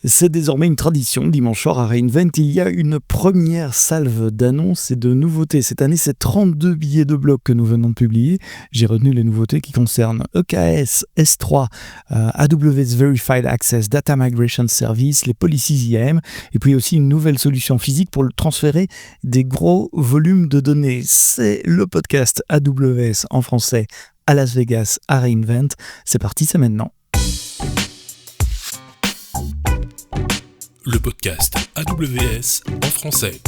C'est désormais une tradition. Dimanche soir à Reinvent, il y a une première salve d'annonces et de nouveautés. Cette année, c'est 32 billets de blog que nous venons de publier. J'ai retenu les nouveautés qui concernent EKS, S3, AWS Verified Access, Data Migration Service, les policies IAM, et puis aussi une nouvelle solution physique pour transférer des gros volumes de données. C'est le podcast AWS en français à Las Vegas à Reinvent. C'est parti, c'est maintenant. Le podcast AWS en français.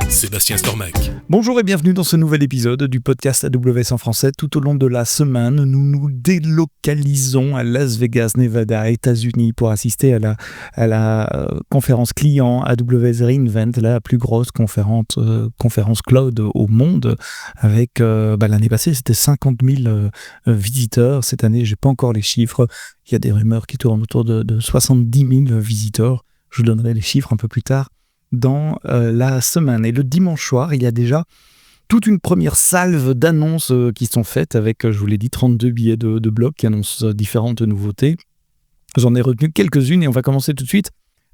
Sébastien Stormack. Bonjour et bienvenue dans ce nouvel épisode du podcast AWS en français. Tout au long de la semaine, nous nous délocalisons à Las Vegas, Nevada, États-Unis pour assister à la conférence client AWS Reinvent, la plus grosse conférence cloud au monde. Avec l'année passée, c'était 50 000 visiteurs. Cette année, j'ai pas encore les chiffres. Il y a des rumeurs qui tournent autour de 70 000 visiteurs. Je vous donnerai les chiffres un peu plus tard dans la semaine. Et le dimanche soir, il y a déjà toute une première salve d'annonces qui sont faites avec, je vous l'ai dit, 32 billets de blog qui annoncent différentes nouveautés. J'en ai retenu quelques-unes et on va commencer tout de suite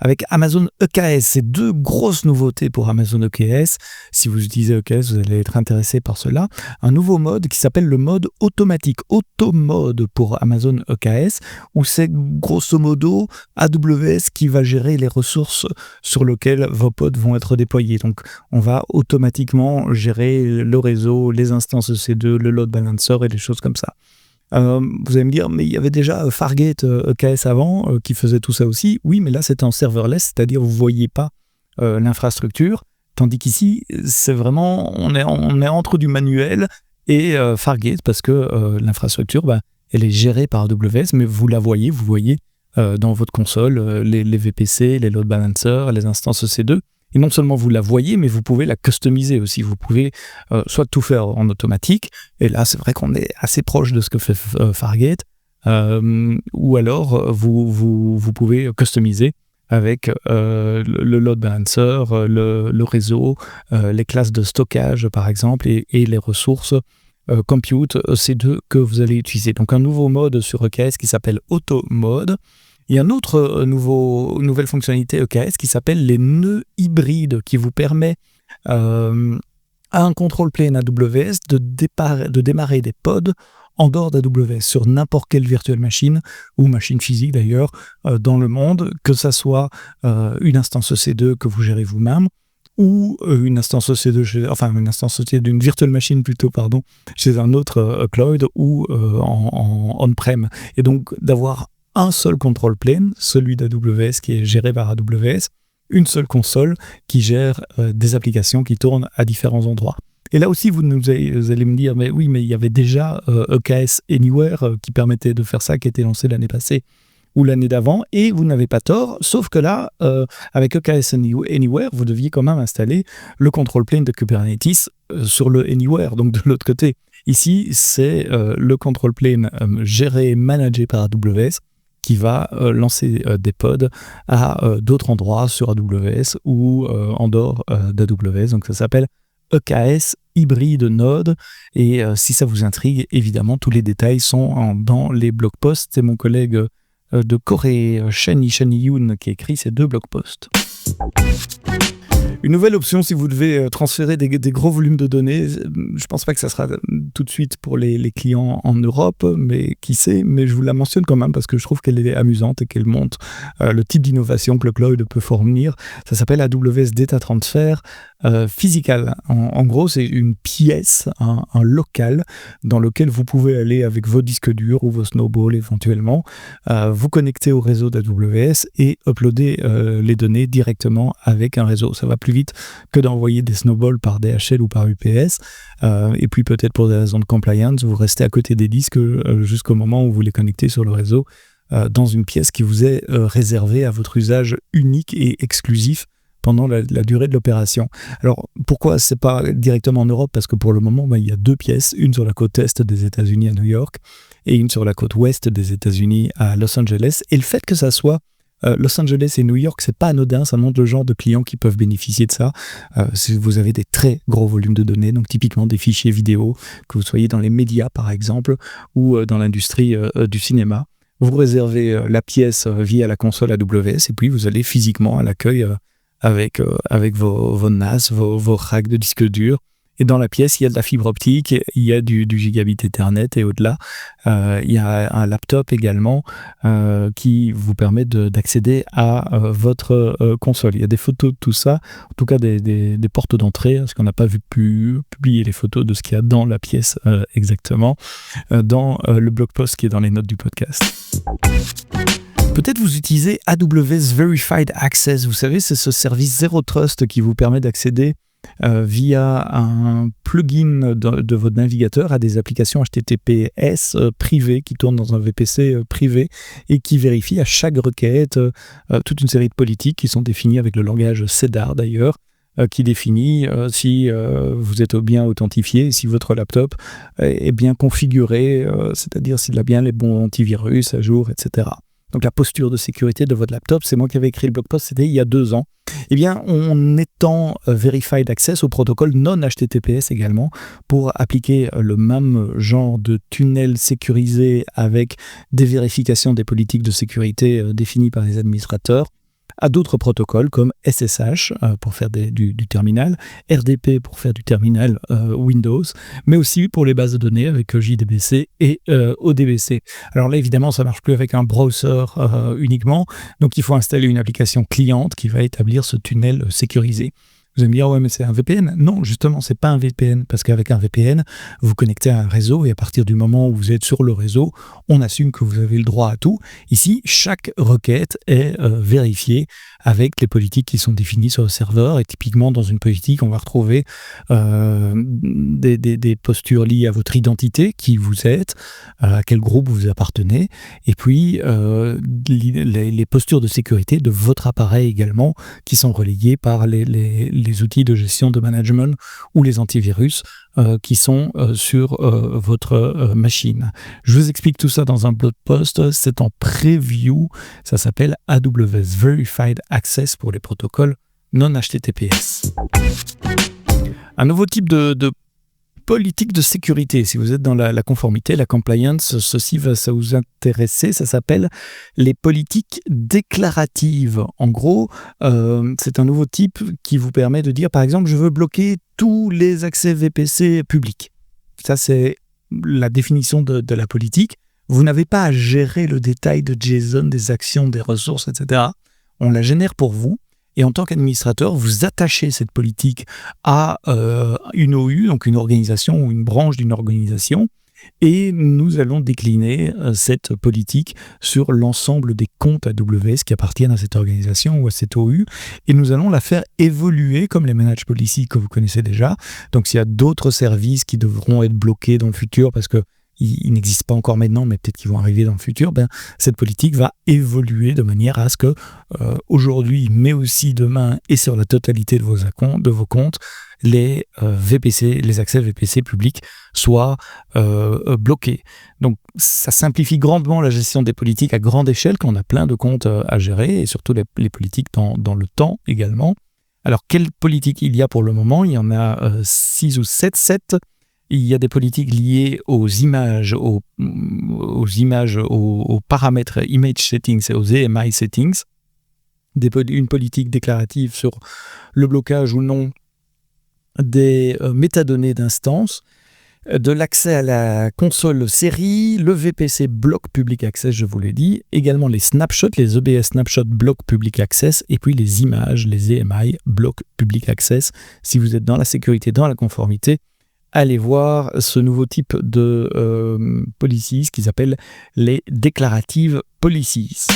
avec Amazon EKS. C'est deux grosses nouveautés pour Amazon EKS. Si vous utilisez EKS, vous allez être intéressé par cela. Un nouveau mode qui s'appelle le mode automatique, Auto-mode pour Amazon EKS, où c'est grosso modo AWS qui va gérer les ressources sur lesquelles vos pods vont être déployés. Donc, on va automatiquement gérer le réseau, les instances EC2, le load balancer et des choses comme ça. Vous allez me dire, mais il y avait déjà Fargate EKS avant qui faisait tout ça aussi. Oui, mais là, c'était en serverless, c'est-à-dire vous ne voyez pas l'infrastructure. Tandis qu'ici, c'est vraiment, on est entre du manuel et Fargate parce que l'infrastructure, elle est gérée par AWS, mais vous voyez dans votre console les VPC, les load balancers, les instances EC2. Et non seulement vous la voyez, mais vous pouvez la customiser aussi. Vous pouvez soit tout faire en automatique, et là c'est vrai qu'on est assez proche de ce que fait Fargate, ou alors vous pouvez customiser avec le load balancer, le réseau, les classes de stockage par exemple, et les ressources compute EC2 que vous allez utiliser. Donc un nouveau mode sur EKS qui s'appelle Auto Mode. Il y a une autre nouvelle fonctionnalité EKS qui s'appelle les nœuds hybrides qui vous permet à un control plane AWS de démarrer des pods en dehors d'AWS sur n'importe quelle virtual machine ou machine physique d'ailleurs dans le monde, que ça soit une instance EC2 que vous gérez vous-même ou une instance EC2 d'une virtual machine chez un autre cloud ou en on-prem. Et donc d'avoir un seul control plane, celui d'AWS qui est géré par AWS, une seule console qui gère des applications qui tournent à différents endroits. Et là aussi, vous allez me dire, mais oui, mais il y avait déjà EKS Anywhere qui permettait de faire ça, qui a été lancé l'année passée ou l'année d'avant, et vous n'avez pas tort, sauf que là, avec EKS Anywhere, vous deviez quand même installer le control plane de Kubernetes sur le Anywhere, donc de l'autre côté. Ici, c'est le control plane géré, managé par AWS, qui va lancer des pods à d'autres endroits sur AWS ou en dehors d'AWS. Donc ça s'appelle EKS Hybride Node. Et si ça vous intrigue, évidemment, tous les détails sont dans les blog posts. C'est mon collègue de Corée, Shani Yoon, qui écrit ces deux blog posts. Une nouvelle option si vous devez transférer des gros volumes de données. Je ne pense pas que ça sera tout de suite pour les clients en Europe, mais qui sait, mais je vous la mentionne quand même parce que je trouve qu'elle est amusante et qu'elle montre le type d'innovation que le cloud peut fournir. Ça s'appelle AWS Data Transfer Physical. En gros, c'est une pièce, un local dans lequel vous pouvez aller avec vos disques durs ou vos snowballs éventuellement, vous connecter au réseau d'AWS et uploader les données directement avec un réseau. Ça va plus vite que d'envoyer des snowballs par DHL ou par UPS. Et puis peut-être pour des raisons de compliance, vous restez à côté des disques jusqu'au moment où vous les connectez sur le réseau dans une pièce qui vous est réservée à votre usage unique et exclusif pendant la durée de l'opération. Alors, pourquoi c'est pas directement en Europe? Parce que pour le moment, il y a deux pièces, une sur la côte est des États-Unis à New York et une sur la côte ouest des États-Unis à Los Angeles. Et le fait que ça soit Los Angeles et New York, c'est pas anodin, ça montre le genre de clients qui peuvent bénéficier de ça. Si vous avez des très gros volumes de données, donc typiquement des fichiers vidéo, que vous soyez dans les médias par exemple, ou dans l'industrie du cinéma, vous réservez la pièce via la console AWS et puis vous allez physiquement à l'accueil avec vos NAS, vos racks de disques durs. Et dans la pièce, il y a de la fibre optique, il y a du gigabit Ethernet et au-delà, il y a un laptop également qui vous permet d'accéder à votre console. Il y a des photos de tout ça, en tout cas des portes d'entrée, parce qu'on n'a pas pu publier les photos de ce qu'il y a dans la pièce exactement, dans le blog post qui est dans les notes du podcast. Peut-être vous utilisez AWS Verified Access, vous savez, c'est ce service Zero Trust qui vous permet d'accéder via un plugin de votre navigateur à des applications HTTPS privées qui tournent dans un VPC privé et qui vérifient à chaque requête toute une série de politiques qui sont définies avec le langage CEDAR d'ailleurs, qui définit si vous êtes bien authentifié, si votre laptop est bien configuré, c'est-à-dire s'il a bien les bons antivirus à jour, etc. Donc la posture de sécurité de votre laptop, c'est moi qui avais écrit le blog post, c'était il y a 2 ans. Eh bien, on étend Verified Access au protocole non HTTPS également pour appliquer le même genre de tunnel sécurisé avec des vérifications des politiques de sécurité définies par les administrateurs à d'autres protocoles comme SSH pour faire du terminal, RDP pour faire du terminal Windows, mais aussi pour les bases de données avec JDBC et ODBC. Alors là, évidemment, ça ne marche plus avec un browser uniquement, donc il faut installer une application cliente qui va établir ce tunnel sécurisé. Vous allez me dire, ouais, mais c'est un VPN. Non, justement, c'est pas un VPN, parce qu'avec un VPN, vous vous connectez à un réseau, et à partir du moment où vous êtes sur le réseau, on assume que vous avez le droit à tout. Ici, chaque requête est vérifiée avec les politiques qui sont définies sur le serveur, et typiquement, dans une politique, on va retrouver des postures liées à votre identité, qui vous êtes, à quel groupe vous appartenez, et puis les postures de sécurité de votre appareil également, qui sont relayées par les outils de gestion de management ou les antivirus qui sont sur votre machine. Je vous explique tout ça dans un blog post, c'est en preview, ça s'appelle AWS Verified Access pour les protocoles non HTTPS. Un nouveau type de politique de sécurité. Si vous êtes dans la conformité, la compliance, ceci va ça vous intéresser. Ça s'appelle les politiques déclaratives. En gros, c'est un nouveau type qui vous permet de dire, par exemple, je veux bloquer tous les accès VPC publics. Ça, c'est la définition de la politique. Vous n'avez pas à gérer le détail de JSON, des actions, des ressources, etc. On la génère pour vous. Et en tant qu'administrateur, vous attachez cette politique à une OU, donc une organisation ou une branche d'une organisation, et nous allons décliner cette politique sur l'ensemble des comptes AWS qui appartiennent à cette organisation ou à cette OU, et nous allons la faire évoluer comme les managed policies que vous connaissez déjà. Donc s'il y a d'autres services qui devront être bloqués dans le futur parce que ils n'existent pas encore maintenant, mais peut-être qu'ils vont arriver dans le futur, cette politique va évoluer de manière à ce que aujourd'hui, mais aussi demain et sur la totalité de vos comptes, les VPC, les accès VPC publics soient bloqués. Donc ça simplifie grandement la gestion des politiques à grande échelle quand on a plein de comptes à gérer et surtout les politiques dans le temps également. Alors quelles politiques il y a pour le moment? Il y en a 6 ou 7. Il y a des politiques liées aux images, aux paramètres image settings et aux EMI settings. Une politique déclarative sur le blocage ou non des métadonnées d'instance, de l'accès à la console série, le VPC block public access, je vous l'ai dit, également les snapshots, les EBS snapshot block public access, et puis les images, les EMI block public access. Si vous êtes dans la sécurité, dans la conformité, allez voir ce nouveau type de policies qui s'appelle les declarative policies.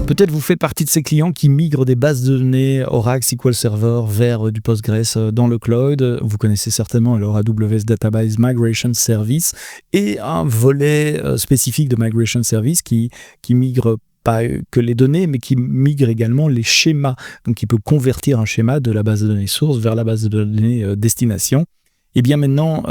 Peut-être vous faites partie de ces clients qui migrent des bases de données Oracle SQL Server vers du Postgres dans le cloud. Vous connaissez certainement alors AWS Database Migration Service et un volet spécifique de Migration Service qui migre pas que les données, mais qui migre également les schémas. Donc, il peut convertir un schéma de la base de données source vers la base de données destination. Et bien maintenant,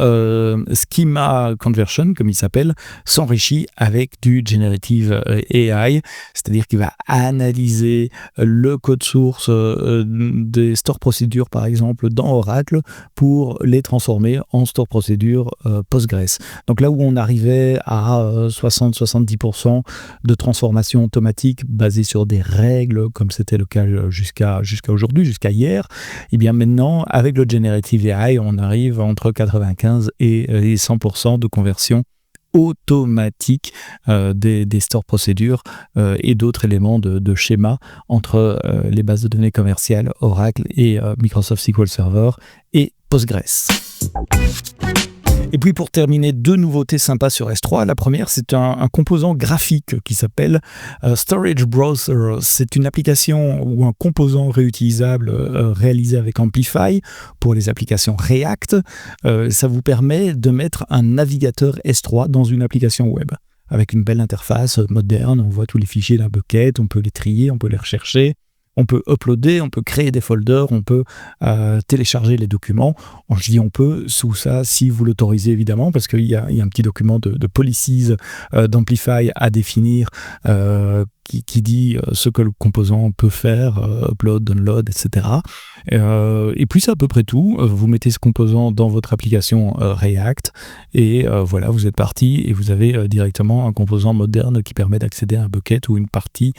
Schema Conversion, comme il s'appelle, s'enrichit avec du Generative AI, c'est-à-dire qu'il va analyser le code source des store procedures, par exemple, dans Oracle, pour les transformer en store procedures Postgres. Donc là où on arrivait à 60-70% de transformation automatique basée sur des règles, comme c'était le cas jusqu'à aujourd'hui, jusqu'à hier, et bien maintenant, avec le Generative AI, on arrive entre 95 et 100% de conversion automatique des store procédures et d'autres éléments de schéma entre les bases de données commerciales Oracle et Microsoft SQL Server et Postgres. Et puis pour terminer, deux nouveautés sympas sur S3. La première, c'est un composant graphique qui s'appelle Storage Browser. C'est une application ou un composant réutilisable réalisé avec Amplify pour les applications React. Ça vous permet de mettre un navigateur S3 dans une application web avec une belle interface moderne. On voit tous les fichiers d'un bucket, on peut les trier, on peut les rechercher. On peut uploader, on peut créer des folders, on peut télécharger les documents. Je dis on peut, sous ça, si vous l'autorisez évidemment, parce qu'il y a un petit document de policies d'Amplify à définir qui dit ce que le composant peut faire, upload, download, etc. Et puis c'est à peu près tout. Vous mettez ce composant dans votre application React et voilà, vous êtes parti et vous avez directement un composant moderne qui permet d'accéder à un bucket ou une partie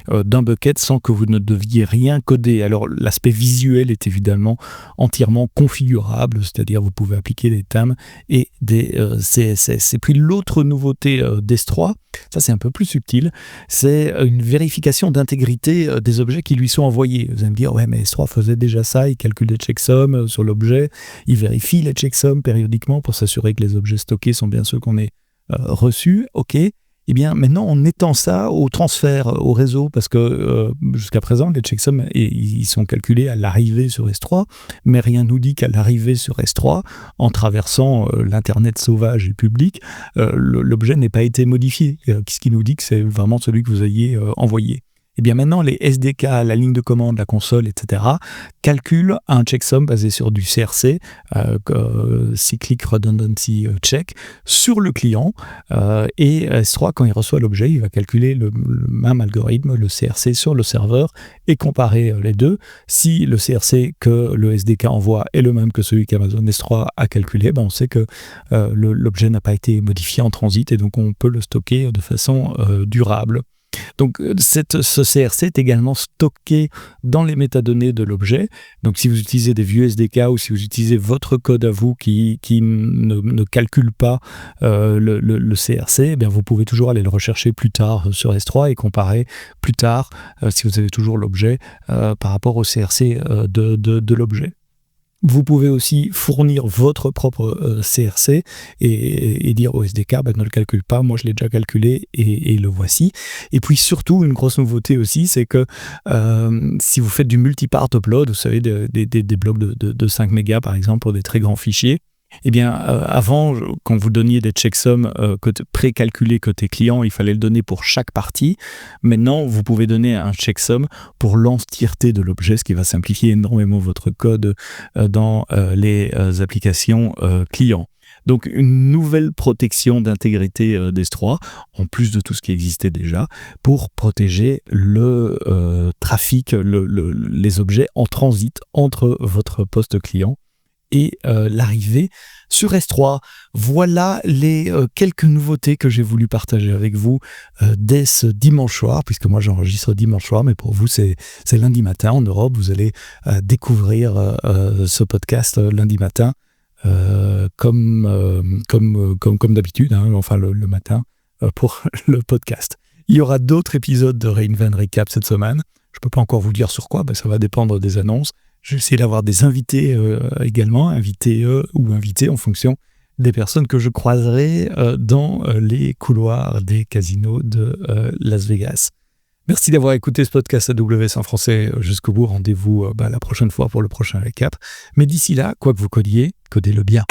d'un bucket sans que vous ne deviez rien coder. Alors l'aspect visuel est évidemment entièrement configurable, c'est-à-dire vous pouvez appliquer des thèmes et des CSS. Et puis l'autre nouveauté d'S3, ça c'est un peu plus subtil, c'est une vérification d'intégrité des objets qui lui sont envoyés. Vous allez me dire, ouais mais S3 faisait déjà ça, il calcule des checksums sur l'objet, il vérifie les checksums périodiquement pour s'assurer que les objets stockés sont bien ceux qu'on ait reçus, ok. Eh bien, maintenant, on étend ça au transfert au réseau, parce que jusqu'à présent, les checksums, ils sont calculés à l'arrivée sur S3, mais rien nous dit qu'à l'arrivée sur S3, en traversant l'Internet sauvage et public, l'objet n'ait pas été modifié. Ce qui nous dit que c'est vraiment celui que vous ayez envoyé. Eh bien maintenant, les SDK, la ligne de commande, la console, etc., calculent un checksum basé sur du CRC, Cyclic Redundancy Check, sur le client. Et S3, quand il reçoit l'objet, il va calculer le même algorithme, le CRC, sur le serveur et comparer les deux. Si le CRC que le SDK envoie est le même que celui qu'Amazon S3 a calculé, ben on sait que l'objet n'a pas été modifié en transit et donc on peut le stocker de façon durable. Donc ce CRC est également stocké dans les métadonnées de l'objet. Donc si vous utilisez des vieux SDK ou si vous utilisez votre code à vous qui ne calcule pas le CRC, eh bien vous pouvez toujours aller le rechercher plus tard sur S3 et comparer plus tard si vous avez toujours l'objet par rapport au CRC de l'objet. Vous pouvez aussi fournir votre propre CRC et dire au SDK, ne le calcule pas, moi je l'ai déjà calculé et le voici. Et puis surtout, une grosse nouveauté aussi, c'est que si vous faites du multi-part upload, vous savez, des blocs de 5 mégas par exemple pour des très grands fichiers, eh bien, avant, quand vous donniez des checksums précalculés côté client, il fallait le donner pour chaque partie. Maintenant, vous pouvez donner un checksum pour l'entièreté de l'objet, ce qui va simplifier énormément votre code dans les applications clients. Donc, une nouvelle protection d'intégrité d'S3, en plus de tout ce qui existait déjà, pour protéger le trafic, les objets en transit entre votre poste client et l'arrivée sur S3. Voilà les quelques nouveautés que j'ai voulu partager avec vous dès ce dimanche soir, puisque moi j'enregistre dimanche soir, mais pour vous c'est lundi matin en Europe. Vous allez découvrir ce podcast lundi matin comme d'habitude, hein, enfin le matin pour le podcast. Il y aura d'autres épisodes de Reinvent Recap cette semaine. Je ne peux pas encore vous dire sur quoi, ça va dépendre des annonces. Je vais essayer d'avoir des invités également, invités en fonction des personnes que je croiserai dans les couloirs des casinos de Las Vegas. Merci d'avoir écouté ce podcast AWS en français jusqu'au bout. Rendez-vous la prochaine fois pour le prochain récap. Mais d'ici là, quoi que vous codiez, codez-le bien.